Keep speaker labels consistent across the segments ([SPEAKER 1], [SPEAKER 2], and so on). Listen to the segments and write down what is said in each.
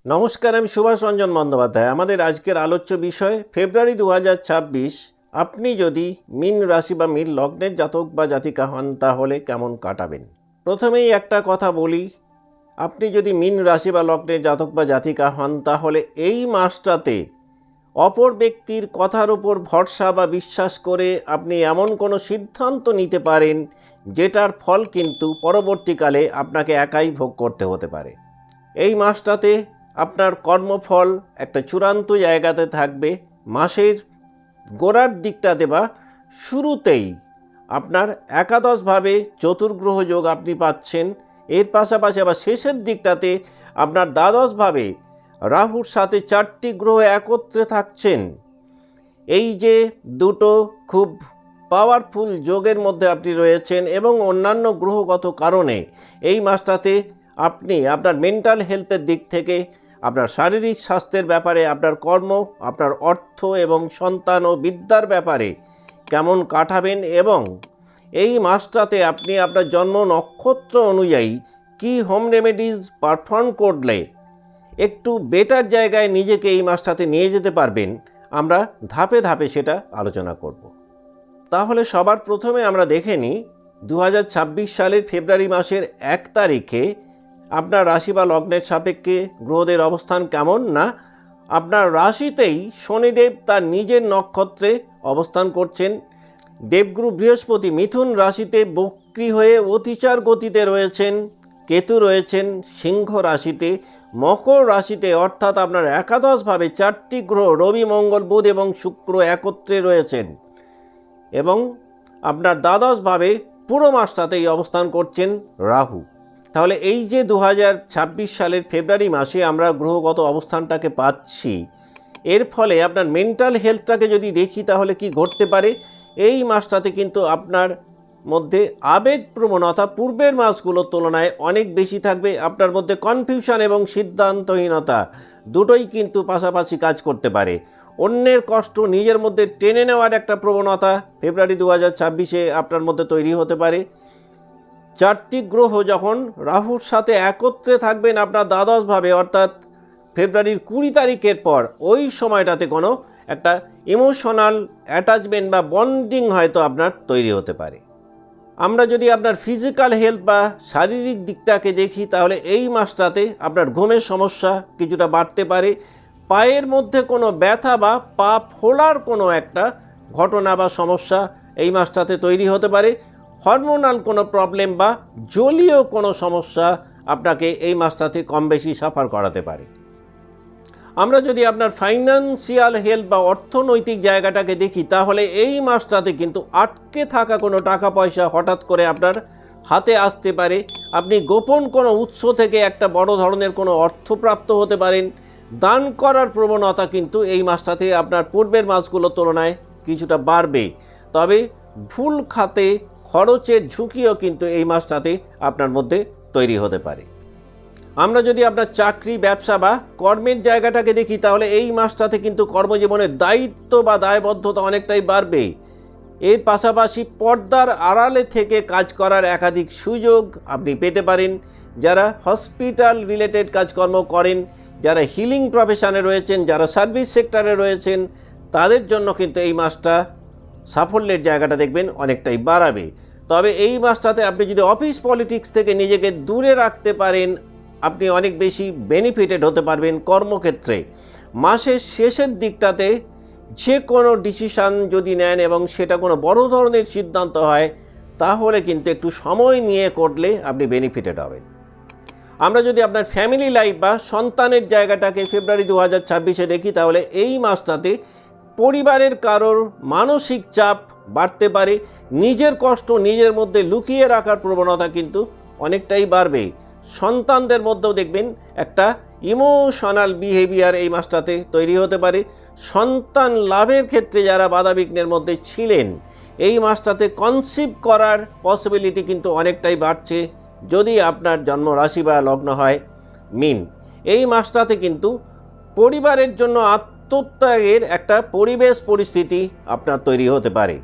[SPEAKER 1] নমস্কার, আমি সুভাষ রঞ্জন বন্দ্যোপাধ্যায়। আমাদের আজকের আলোচ্য বিষয় ফেব্রুয়ারি 2026। আপনি যদি মীন রাশি বা মীন লগ্নের জাতক বা জাতিকা হন তাহলে কেমন কাটাবেন। প্রথমেই একটা কথা বলি, আপনি যদি মীন রাশি বা লগ্নের জাতক বা জাতিকা হন তাহলে এই মাসটাতে অপর ব্যক্তির কথার উপর ভরসা বা বিশ্বাস করে আপনি এমন কোনো সিদ্ধান্ত নিতে পারেন যেটার ফল কিন্তু পরবর্তীকালে আপনাকে একাই ভোগ করতে হতে পারে। এই মাসটাতে আপনার কর্মফল একটা চূড়ান্ত জায়গাতে থাকবে। মাসের গোড়ার দিকটাতে বা শুরুতেই আপনার একাদশভাবে চতুর্গ্রহ যোগ আপনি পাচ্ছেন। এর পাশাপাশি আবার শেষের দিকটাতে আপনার দ্বাদশভাবে রাহুর সাথে 4টি গ্রহ একত্রে থাকছেন। এই যে দুটো খুব পাওয়ারফুল যোগের মধ্যে আপনি রয়েছেন এবং অন্যান্য গ্রহগত কারণে এই মাসটাতে আপনি আপনার মেন্টাল হেলথের দিক থেকে, আপনার শারীরিক স্বাস্থ্যের ব্যাপারে, আপনার কর্ম, আপনার অর্থ এবং সন্তান ও বিদ্যার ব্যাপারে কেমন কাটাবেন এবং এই মাসটাতে আপনি আপনার জন্ম নক্ষত্র অনুযায়ী কি হোম রেমেডিজ পারফর্ম করলে একটু বেটার জায়গায় নিজেকে এই মাসটাতে নিয়ে যেতে পারবেন, আমরা ধাপে ধাপে সেটা আলোচনা করব। তাহলে সবার প্রথমে আমরা দেখে নিই 2026 সালের ফেব্রুয়ারি মাসের 1 তারিখে আপনার রাশি বা লগ্নের সাপেক্ষে গ্রহদের অবস্থান কেমন। না, আপনার রাশিতেই শনিদেব তার নিজের নক্ষত্রে অবস্থান করছেন। দেবগুরু বৃহস্পতি মিথুন রাশিতে বক্রী হয়ে অতিচার গতিতে রয়েছেন। কেতু রয়েছেন সিংহ রাশিতে। মকর রাশিতে অর্থাৎ আপনার একাদশভাবে 4টি গ্রহ রবি, মঙ্গল, বুধ এবং শুক্র একত্রে রয়েছেন এবং আপনার দ্বাদশভাবে পুরো মাসটাতেই অবস্থান করছেন রাহু। তাহলে এই যে 2026 সালের ফেব্রুয়ারি মাসে আমরা গ্রহগত অবস্থানটাকে পাচ্ছি, এর ফলে আপনার মেন্টাল হেলথটাকে যদি দেখি তাহলে কি ঘটতে পারে। এই মাসটাতে কিন্তু আপনার মধ্যে আবেগ প্রবণতা পূর্বের মাসগুলোর তুলনায় অনেক বেশি থাকবে। আপনার মধ্যে কনফিউশন এবং সিদ্ধান্তহীনতা দুটোই কিন্তু পাশাপাশি কাজ করতে পারে। অন্যের কষ্ট নিজের মধ্যে টেনে নেওয়ার একটা প্রবণতা ফেব্রুয়ারি 2026-এ আপনার মধ্যে তৈরি হতে পারে। 4টি গ্রহ যখন রাহুর সাথে একত্রে থাকবেন আপনার দ্বাদশভাবে, অর্থাৎ ফেব্রুয়ারির 20 তারিখের পর, ওই সময়টাতে কোনো একটা ইমোশনাল অ্যাটাচমেন্ট বা বন্ডিং হয়তো আপনার তৈরি হতে পারে। আমরা যদি আপনার ফিজিক্যাল হেলথ বা শারীরিক দিকটাকে দেখি তাহলে এই মাসটাতে আপনার ঘুমের সমস্যা কিছুটা বাড়তে পারে। পায়ের মধ্যে কোনো ব্যথা বা পা ফোলার কোনো একটা ঘটনা বা সমস্যা এই মাসটাতে তৈরি হতে পারে। হরমোনাল কোনো প্রবলেম বা জলীয় কোনো সমস্যা আপনাকে এই মাসটাতে কম বেশি সাফার করাতে পারে। আমরা যদি আপনার ফাইন্যান্সিয়াল হেলথ বা অর্থনৈতিক জায়গাটাকে দেখি তাহলে এই মাসটাতে কিন্তু আটকে থাকা কোনো টাকা পয়সা হঠাৎ করে আপনার হাতে আসতে পারে। আপনি গোপন কোনো উৎস থেকে একটা বড় ধরনের কোনো অর্থপ্রাপ্ত হতে পারেন। দান করার প্রবণতা কিন্তু এই মাসটাতে আপনার পূর্বের মাসগুলোর তুলনায় কিছুটা বাড়বে। তবে ভুল খাতে খরচের ঝুঁকিও কিন্তু এই মাসটাতে আপনার মধ্যে তৈরি হতে পারে। আমরা যদি আপনার চাকরি, ব্যবসা বা কর্মের জায়গাটাকে দেখি তাহলে এই মাসটাতে কিন্তু কর্মজীবনের দায়িত্ব বা দায়বদ্ধতা অনেকটাই বাড়বে। এর পাশাপাশি পর্দার আড়ালে থেকে কাজ করার একাধিক সুযোগ আপনি পেতে পারেন। যারা হসপিটাল রিলেটেড কাজকর্ম করেন, যারা হিলিং প্রফেশনে রয়েছেন, যারা সার্ভিস সেক্টরে রয়েছেন, তাদের জন্য কিন্তু এই মাসটা সাফল্যের জায়গাটা দেখবেন অনেকটাই বাড়াবে। তবে এই মাসটাতে আপনি যদি অফিস পলিটিক্স থেকে নিজেকে দূরে রাখতে পারেন, আপনি অনেক বেশি বেনিফিটেড হতে পারবেন কর্মক্ষেত্রে। মাসের শেষের দিকটাতে যে কোনো ডিসিশান যদি নেন এবং সেটা কোনো বড় ধরনের সিদ্ধান্ত হয় তাহলে কিন্তু একটু সময় নিয়ে করলে আপনি বেনিফিটেড হবেন। আমরা যদি আপনার ফ্যামিলি লাইফ বা সন্তানের জায়গাটাকে ফেব্রুয়ারি 2026-এ দেখি তাহলে এই মাসটাতে পরিবারের কারোর মানসিক চাপ বাড়তে পারে। নিজের কষ্ট নিজের মধ্যে লুকিয়ে রাখার প্রবণতা কিন্তু অনেকটাই বাড়বে। সন্তানদের মধ্যেও দেখবেন একটা ইমোশনাল বিহেভিয়ার এই মাসটাতে তৈরি হতে পারে। সন্তান লাভের ক্ষেত্রে যারা বাধাবিঘ্নের মধ্যে ছিলেন, এই মাসটাতে কনসিভ করার পসিবিলিটি কিন্তু অনেকটাই বাড়ছে যদি আপনার জন্ম রাশি বা লগ্ন হয় মীন। এই মাসটাতে কিন্তু পরিবারের জন্য আত্মত্যাগের একটা পরিবেশ পরিস্থিতি আপনার তৈরি হতে পারে।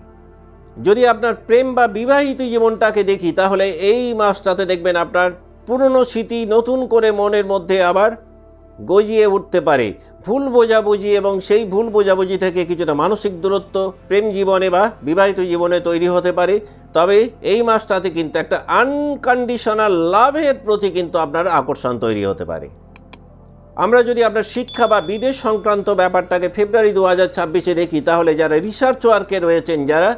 [SPEAKER 1] যদি আপনার প্রেম বা বিবাহিত জীবনটাকে দেখি তাহলে এই মাসটাতে দেখবেন আপনার পুরনো স্মৃতি নতুন করে মনের মধ্যে আবার গজিয়ে উঠতে পারে। ভুল বোঝাবুঝি এবং সেই ভুল বোঝাবুঝি থেকে কিছুটা মানসিক দূরত্ব প্রেম জীবনে বা বিবাহিত জীবনে তৈরি হতে পারে। তবে এই মাসটাতে কিন্তু একটা আনকন্ডিশনাল লাভের প্রতি কিন্তু আপনার আকর্ষণ তৈরি হতে পারে। আমরা যদি আপনার শিক্ষা বা বিদেশ সংক্রান্ত ব্যাপারটাকে ফেব্রুয়ারি 2026-এ দেখি, তাহলে যারা রিসার্চ ওয়ার্কে রয়েছেন, যারা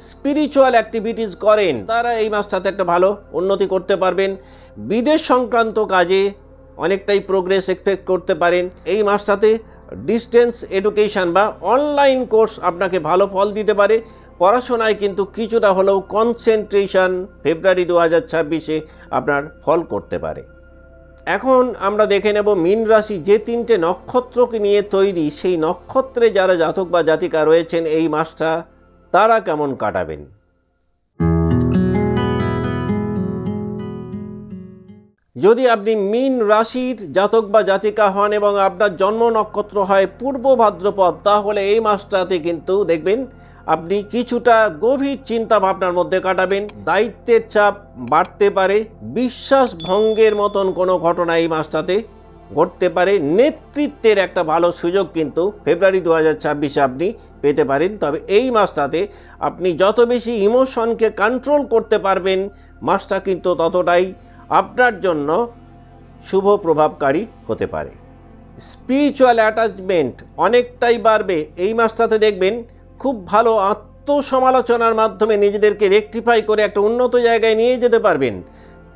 [SPEAKER 1] স্পিরিচুয়াল অ্যাক্টিভিটিস করেন, তারা এই মাসটাতে একটা ভালো উন্নতি করতে পারবেন। বিদেশ সংক্রান্ত কাজে অনেকটাই প্রোগ্রেস এক্সপেক্ট করতে পারেন। এই মাসটাতে ডিস্টেন্স এডুকেশন বা অনলাইন কোর্স আপনাকে ভালো ফল দিতে পারে। পড়াশোনায় কিন্তু কিছুটা হলেও কনসেন্ট্রেশন ফেব্রুয়ারি 2026-এ আপনার ফল করতে পারে। এখন আমরা দেখে নেব মীন রাশি যে 3টে নক্ষত্রকে নিয়ে তৈরি, সেই নক্ষত্রে যারা জাতক বা জাতিকা রয়েছেন এই মাসটা তারা কেমন কাটাবেন। যদি আপনি মীন রাশির জাতক বা জাতিকা হন এবং আপনার জন্ম নক্ষত্র হয় পূর্ব ভাদ্রপদ, তাহলে এই মাসটাতে কিন্তু দেখবেন আপনি কিছুটা গভীর চিন্তা ভাবনার মধ্যে কাটাবেন। দায়িত্বের চাপ বাড়তে পারে। বিশ্বাস ভঙ্গের মতন কোনো ঘটনা এই মাসটাতে ঘটতে পারে। নেতৃত্বের একটা ভালো সুযোগ কিন্তু ফেব্রুয়ারি 2026-এ আপনি পেতে পারেন। তবে এই মাসটাতে আপনি যত বেশি ইমোশনকে কন্ট্রোল করতে পারবেন, মাসটা কিন্তু ততটাই আপনার জন্য শুভ প্রভাবকারী হতে পারে। স্পিরিচুয়াল অ্যাটাচমেন্ট অনেকটাই বাড়বে এই মাসটাতে। দেখবেন খুব ভালো আত্মসমালোচনার মাধ্যমে নিজেদেরকে রেকটিফাই করে একটা উন্নত জায়গায় নিয়ে যেতে পারবেন।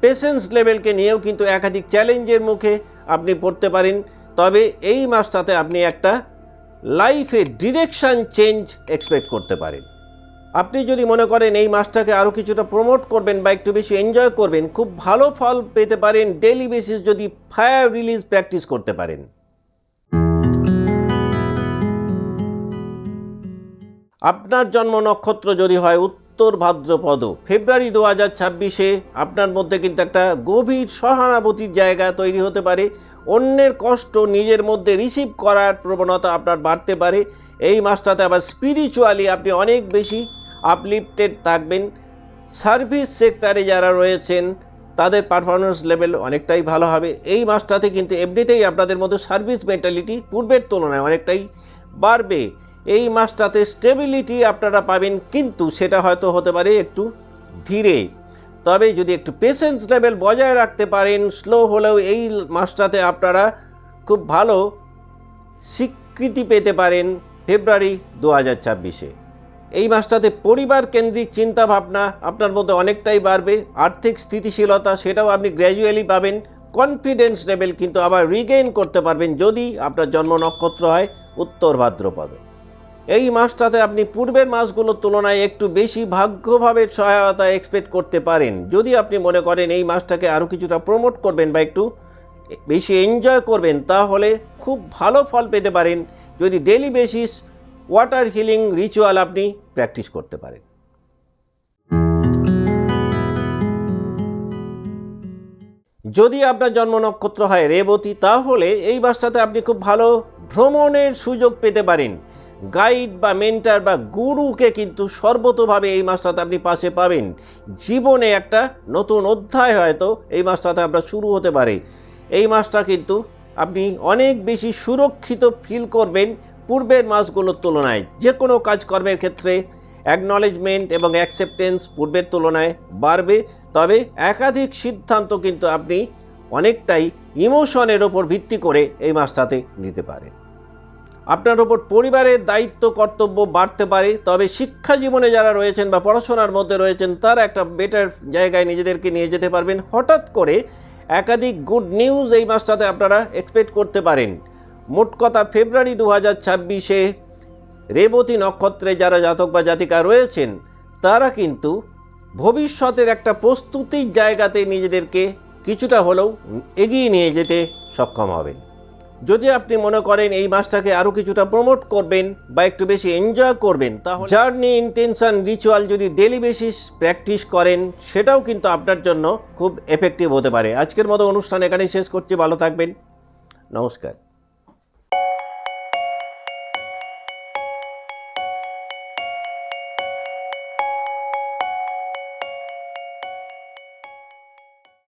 [SPEAKER 1] পেশেন্স লেভেলকে নিয়েও কিন্তু একাধিক চ্যালেঞ্জের মুখে আপনি পড়তে পারেন। তবে এই মাসটাতে আপনি একটা লাইফে ডিরেকশন চেঞ্জ এক্সপেক্ট করতে পারেন। আপনি যদি মনে করেন এই মাসটাকে আরও কিছুটা প্রমোট করবেন বা একটু বেশি এনজয় করবেন, খুব ভালো ফল পেতে পারেন ডেইলি বেসিস যদি ফায়ার রিলিজ প্র্যাকটিস করতে পারেন। আপনার জন্ম নক্ষত্র যদি হয় উত্তর ভাদ্রপদ, ফেব্রুয়ারি 2026-এ আপনার মধ্যে কিন্তু একটা গভীর সহানুভূতির জায়গা তৈরি হতে পারে। অন্যের কষ্ট নিজের মধ্যে রিসিভ করার প্রবণতা আপনার বাড়তে পারে। এই মাসটাতে আবার স্পিরিচুয়ালি আপনি অনেক বেশি আপলিফটেড থাকবেন। সার্ভিস সেক্টরে যারা রয়েছেন তাদের পারফরমেন্স লেভেল অনেকটাই ভালো হবে। এই মাসটাতে কিন্তু এমনিতেই আপনাদের মধ্যে সার্ভিস মেন্টালিটি পূর্বের তুলনায় অনেকটাই বাড়বে। এই মাসটাতে স্টেবিলিটি আপনারা পাবেন, কিন্তু সেটা হয়তো হতে পারে একটু ধীরে। তবে যদি একটু পেশেন্স লেভেল বজায় রাখতে পারেন, স্লো হলেও এই মাসটাতে আপনারা খুব ভালো স্বীকৃতি পেতে পারেন ফেব্রুয়ারি 2026-এ। এই মাসটাতে পরিবার কেন্দ্রিক চিন্তাভাবনা আপনার মধ্যে অনেকটাই বাড়বে। আর্থিক স্থিতিশীলতা সেটাও আপনি গ্র্যাজুয়ালি পাবেন। কনফিডেন্স লেভেল কিন্তু আবার রিগেইন করতে পারবেন যদি আপনার জন্ম নক্ষত্র হয় উত্তর ভাদ্রপদ। এই মাসটাতে আপনি পূর্বের মাসগুলোর তুলনায় একটু বেশি ভাগ্যভাবের সহায়তা এক্সপেক্ট করতে পারেন। যদি আপনি মনে করেন এই মাসটাকে আরও কিছুটা প্রমোট করবেন বা একটু বেশি এনজয় করবেন, তাহলে খুব ভালো ফল পেতে পারেন যদি daily basis water healing ritual আপনি প্র্যাকটিস করতে পারেন। যদি আপনার জন্ম নক্ষত্র হয় রেবতী, তাহলে এই মাসটাতে আপনি খুব ভালো ভ্রমণের সুযোগ পেতে পারেন। গাইড বা মেন্টার বা গুরুকে কিন্তু সর্বতোভাবে এই মাসটাতে আপনি পাশে পাবেন। জীবনে একটা নতুন অধ্যায় হয়তো এই মাসটাতে আপনার শুরু হতে পারে। এই মাসটা কিন্তু আপনি অনেক বেশি সুরক্ষিত ফিল করবেন পূর্বের মাসগুলোর তুলনায়। যে কোনো কাজকর্মের ক্ষেত্রে অ্যাকনলেজমেন্ট এবং অ্যাকসেপ্টেন্স পূর্বের তুলনায় বাড়বে। তবে একাধিক সিদ্ধান্ত কিন্তু আপনি অনেকটাই ইমোশনের ওপর ভিত্তি করে এই মাসটাতে নিতে পারেন। আপনার ওপর পরিবারের দায়িত্ব কর্তব্য বাড়তে পারে। তবে শিক্ষা জীবনে যারা রয়েছেন বা পড়াশোনার মধ্যে রয়েছেন তারা একটা বেটার জায়গায় নিজেদেরকে নিয়ে যেতে পারবেন। হঠাৎ করে একাধিক গুড নিউজ এই মাসটাতে আপনারা এক্সপেক্ট করতে পারেন। মোট কথা ফেব্রুয়ারি 2026-এ রেবতী নক্ষত্রে যারা জাতক বা জাতিকা রয়েছেন তারা কিন্তু ভবিষ্যতের একটা প্রস্তুতির জায়গাতে নিজেদেরকে কিছুটা হলেও এগিয়ে নিয়ে যেতে সক্ষম হবেন। যদি আপনি মনে করেন এই মাসটাকে আরও কিছুটা প্রমোট করবেন বা একটু বেশি এনজয় করবেন, তাহলে জার্নি ইন্টেনশন রিচুয়াল যদি ডেলি বেসিস প্র্যাকটিস করেন সেটাও কিন্তু আপনার জন্য খুব এফেক্টিভ হতে পারে। আজকের মতো অনুষ্ঠান এখানেই শেষ করছি। ভালো থাকবেন। নমস্কার।